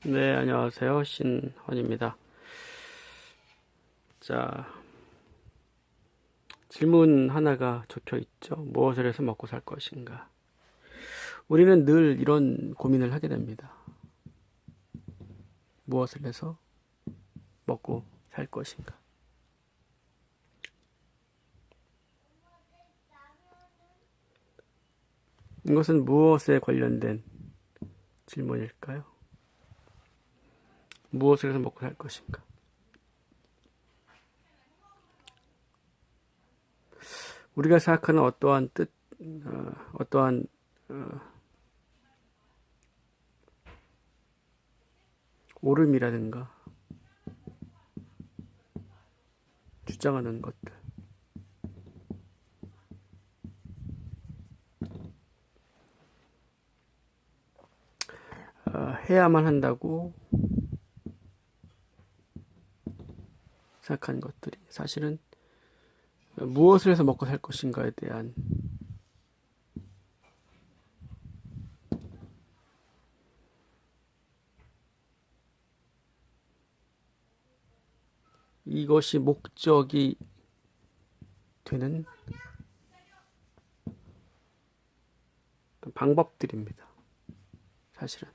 네, 안녕하세요. 신헌입니다. 자, 질문 하나가 적혀 있죠. 무엇을 해서 먹고 살 것인가? 우리는 늘 이런 고민을 하게 됩니다. 무엇을 해서 먹고 살 것인가? 이것은 무엇에 관련된 질문일까요? 무엇을 해서 먹고 살 것인가? 우리가 생각하는 어떠한 뜻, 어떠한 옳음이라든가 주장하는 것들, 해야만 한다고 생각하는 것들이 사실은 무엇을 해서 먹고 살 것인가에 대한 이것이 목적이 되는 방법들입니다. 사실은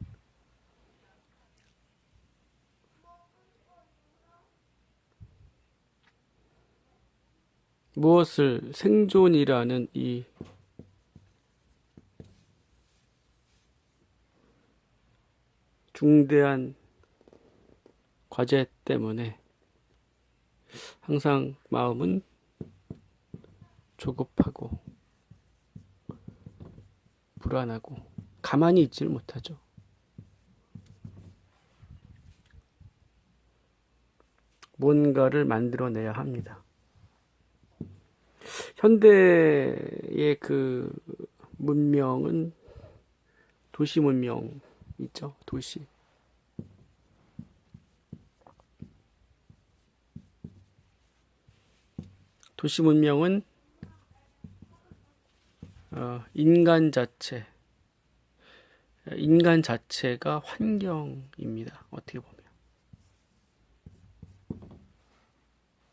무엇을 생존이라는 이 중대한 과제 때문에 항상 마음은 조급하고 불안하고 가만히 있지를 못하죠. 뭔가를 만들어내야 합니다. 현대의 그 문명은 도시 문명이죠. 도시. 도시 문명은 인간 자체가 환경입니다. 어떻게 보면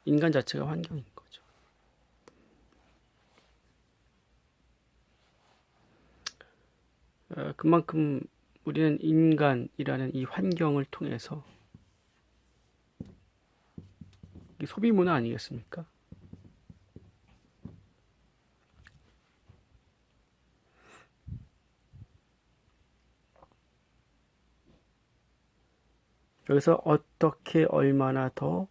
인간 자체가 환경인 거죠. 그만큼 우리는 인간이라는 이 환경을 통해서 소비 문화 아니겠습니까? 여기서 어떻게 얼마나 더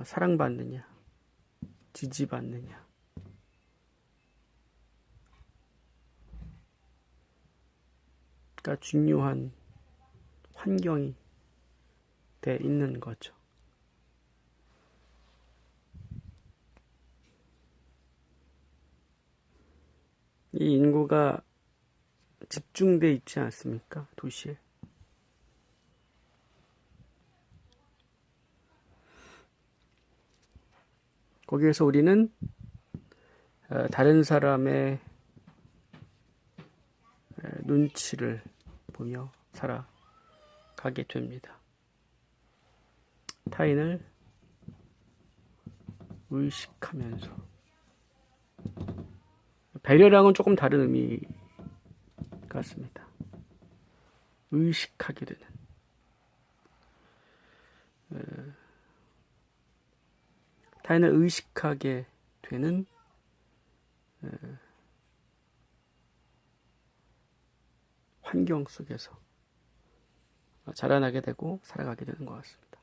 사랑받느냐, 지지받느냐, 가 중요한 환경이 돼 있는 거죠. 이 인구가 집중돼 있지 않습니까? 도시에. 거기에서 우리는 다른 사람의 눈치를 보며 살아가게 됩니다. 타인을 의식하면서. 배려랑은 조금 다른 의미 같습니다. 의식하게 되는. 타인을 의식하게 되는 환경 속에서 자라나게 되고 살아가게 되는 것 같습니다.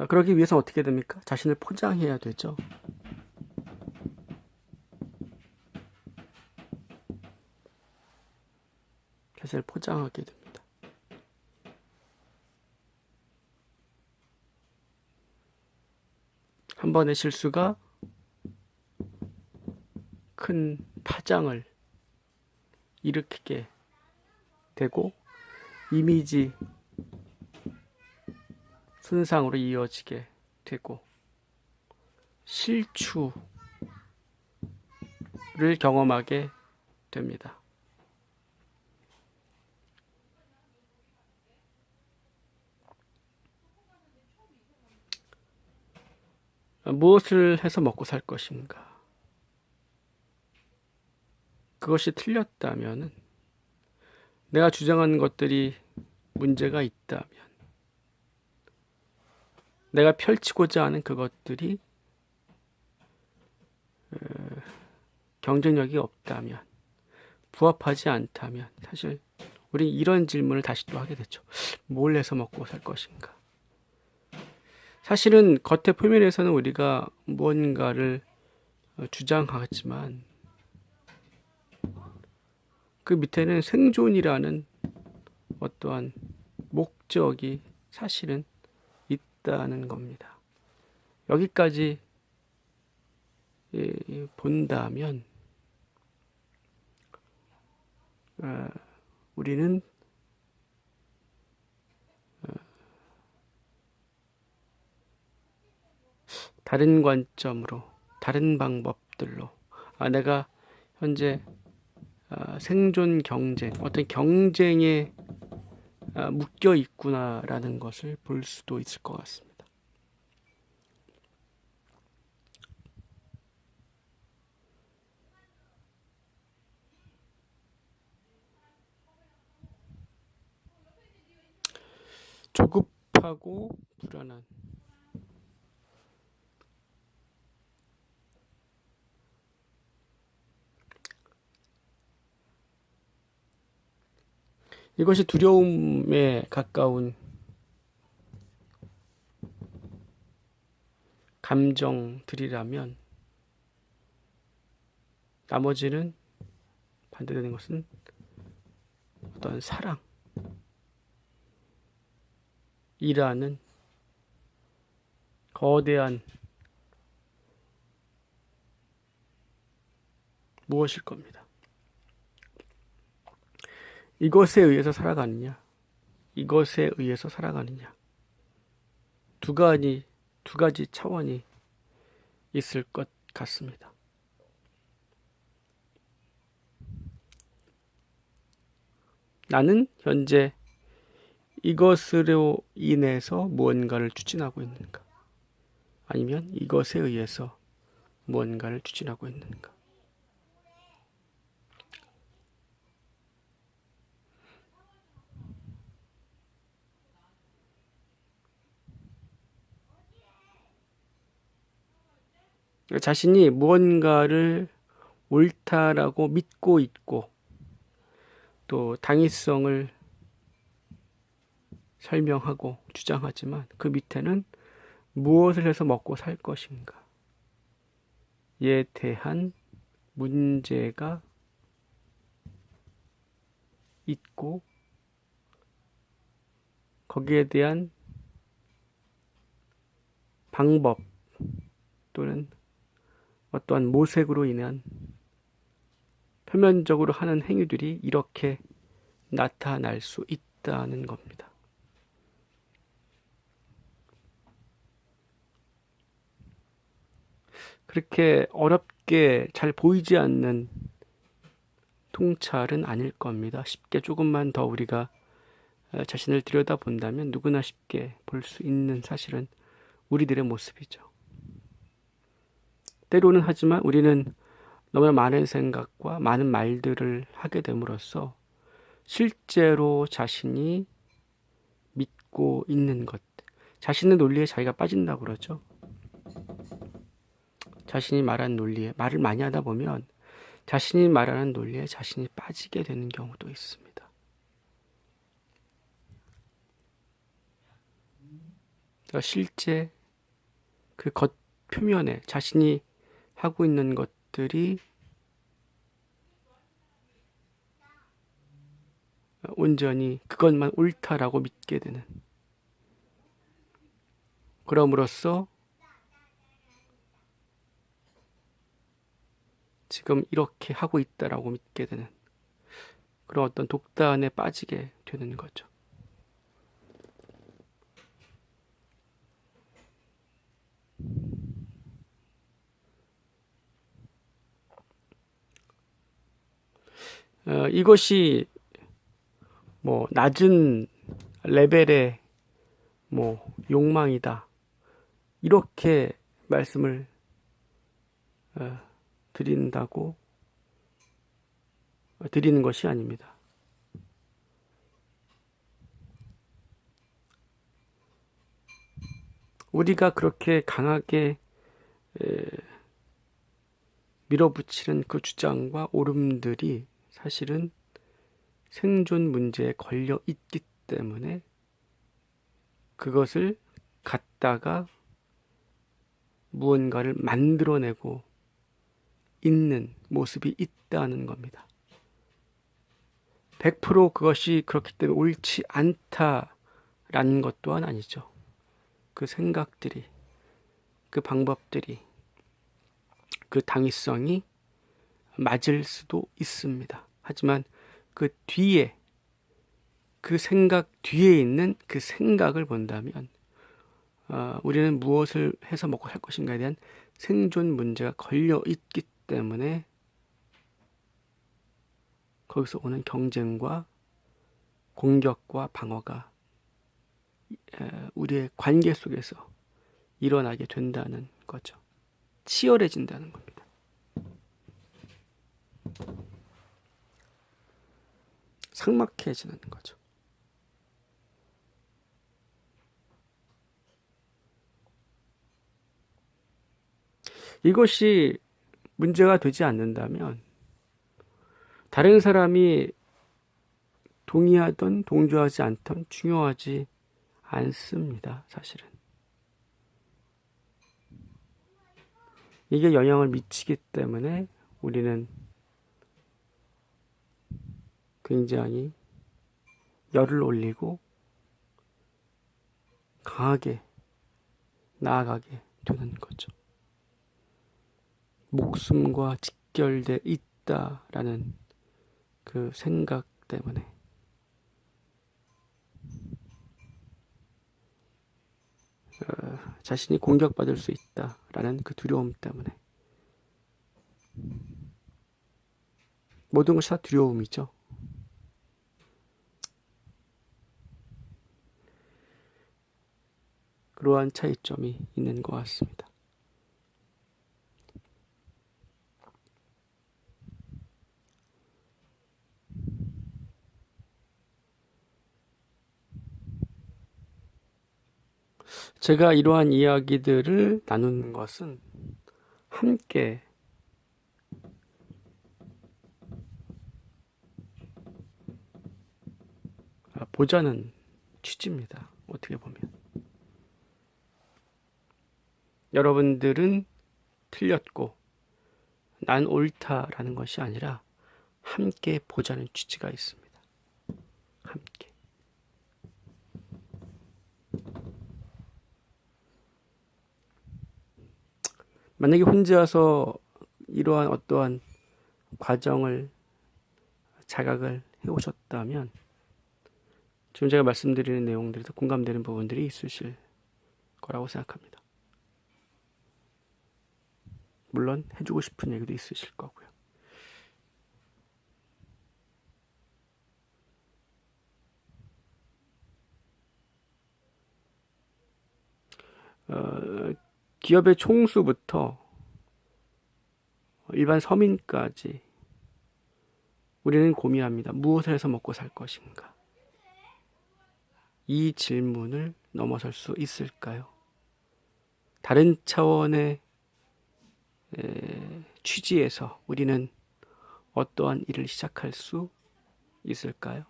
그러기 위해서 어떻게 됩니까? 자신을 포장해야 되죠. 자신을 포장하게 됩니다. 한 번의 실수가 큰 파장을 일으키게 되고 이미지 손상으로 이어지게 되고 실추를 경험하게 됩니다. 무엇을 해서 먹고 살 것인가? 그것이 틀렸다면, 내가 주장한 것들이 문제가 있다면, 내가 펼치고자 하는 그것들이 경쟁력이 없다면, 부합하지 않다면, 사실 우리 이런 질문을 다시 또 하게 되죠. 뭘 해서 먹고 살 것인가? 사실은 겉의 표면에서는 우리가 무언가를 주장하지만 그 밑에는 생존이라는 어떠한 목적이 사실은 있다는 겁니다. 여기까지 본다면 우리는 다른 관점으로, 다른 방법들로 내가 현재 생존 경쟁, 어떤 경쟁에 묶여 있구나라는 것을 볼 수도 있을 것 같습니다. 조급하고 불안한, 이것이 두려움에 가까운 감정들이라면 나머지는 반대되는 것은 어떤 사랑이라는 거대한 무엇일 겁니다. 이것에 의해서 살아가느냐, 이것에 의해서 살아가느냐, 두 가지 차원이 있을 것 같습니다. 나는 현재 이것으로 인해서 무언가를 추진하고 있는가? 아니면 이것에 의해서 무언가를 추진하고 있는가? 자신이 무언가를 옳다라고 믿고 있고 또 당위성을 설명하고 주장하지만 그 밑에는 무엇을 해서 먹고 살 것인가에 대한 문제가 있고 거기에 대한 방법 또는 어떠한 모색으로 인한 표면적으로 하는 행위들이 이렇게 나타날 수 있다는 겁니다. 그렇게 어렵게 잘 보이지 않는 통찰은 아닐 겁니다. 쉽게 조금만 더 우리가 자신을 들여다본다면 누구나 쉽게 볼 수 있는 사실은 우리들의 모습이죠. 때로는 하지만 우리는 너무나 많은 생각과 많은 말들을 하게 됨으로써 실제로 자신이 믿고 있는 것, 자신의 논리에 자기가 빠진다고 그러죠. 자신이 말하는 논리에 말을 많이 하다 보면 자신이 말하는 논리에 자신이 빠지게 되는 경우도 있습니다. 그러니까 실제 그 겉 표면에 자신이 하고 있는 것들이 온전히 그것만 옳다라고 믿게 되는, 그럼으로써 지금 이렇게 하고 있다라고 믿게 되는 그런 어떤 독단에 빠지게 되는 거죠. 이것이 뭐 낮은 레벨의 뭐 욕망이다. 이렇게 말씀을 드린다고 드리는 것이 아닙니다. 우리가 그렇게 강하게 밀어붙이는 그 주장과 옳음들이 사실은 생존 문제에 걸려 있기 때문에 그것을 갖다가 무언가를 만들어내고 있는 모습이 있다는 겁니다. 100% 그것이 그렇기 때문에 옳지 않다라는 것 또한 아니죠. 그 생각들이, 그 방법들이, 그 당위성이 맞을 수도 있습니다. 하지만 그 뒤에, 그 생각 뒤에 있는 그 생각을 본다면 우리는 무엇을 해서 먹고 살 것인가에 대한 생존 문제가 걸려 있기 때문에 거기서 오는 경쟁과 공격과 방어가 우리의 관계 속에서 일어나게 된다는 거죠. 치열해진다는 겁니다. 삭막해지는 거죠. 이것이 문제가 되지 않는다면 다른 사람이 동의하든 동조하지 않든 중요하지 않습니다. 사실은. 이게 영향을 미치기 때문에 우리는 굉장히 열을 올리고 강하게 나아가게 되는 거죠. 목숨과 직결돼 있다라는 그 생각 때문에 자신이 공격받을 수 있다라는 그 두려움 때문에 모든 것이 다 두려움이죠. 그러한 차이점이 있는 것 같습니다. 제가 이러한 이야기들을 나누는 것은 함께 보자는 취지입니다. 어떻게 보면. 여러분들은 틀렸고 난 옳다라는 것이 아니라 함께 보자는 취지가 있습니다. 함께. 만약에 혼자서 이러한 어떠한 과정을 자각을 해오셨다면 지금 제가 말씀드리는 내용들에서 공감되는 부분들이 있으실 거라고 생각합니다. 물론 해주고 싶은 얘기도 있으실 거고요. 기업의 총수부터 일반 서민까지 우리는 고민합니다. 무엇을 해서 먹고 살 것인가? 이 질문을 넘어설 수 있을까요? 다른 차원의 취지에서 우리는 어떠한 일을 시작할 수 있을까요?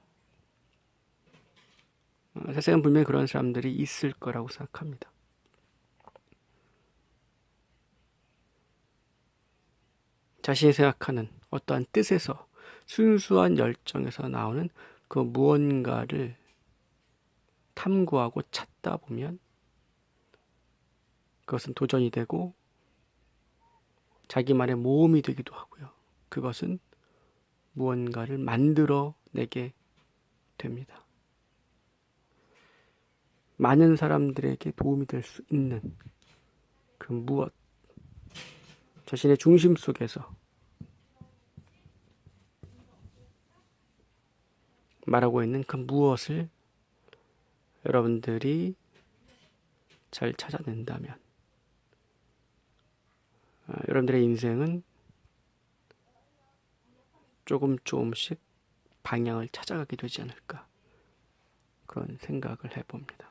세상은 분명히 그런 사람들이 있을 거라고 생각합니다. 자신이 생각하는 어떠한 뜻에서 순수한 열정에서 나오는 그 무언가를 탐구하고 찾다 보면 그것은 도전이 되고 자기만의 모험이 되기도 하고요. 그것은 무언가를 만들어내게 됩니다. 많은 사람들에게 도움이 될 수 있는 그 무엇, 자신의 중심 속에서 말하고 있는 그 무엇을 여러분들이 잘 찾아낸다면 여러분들의 인생은 조금씩 방향을 찾아가게 되지 않을까, 그런 생각을 해봅니다.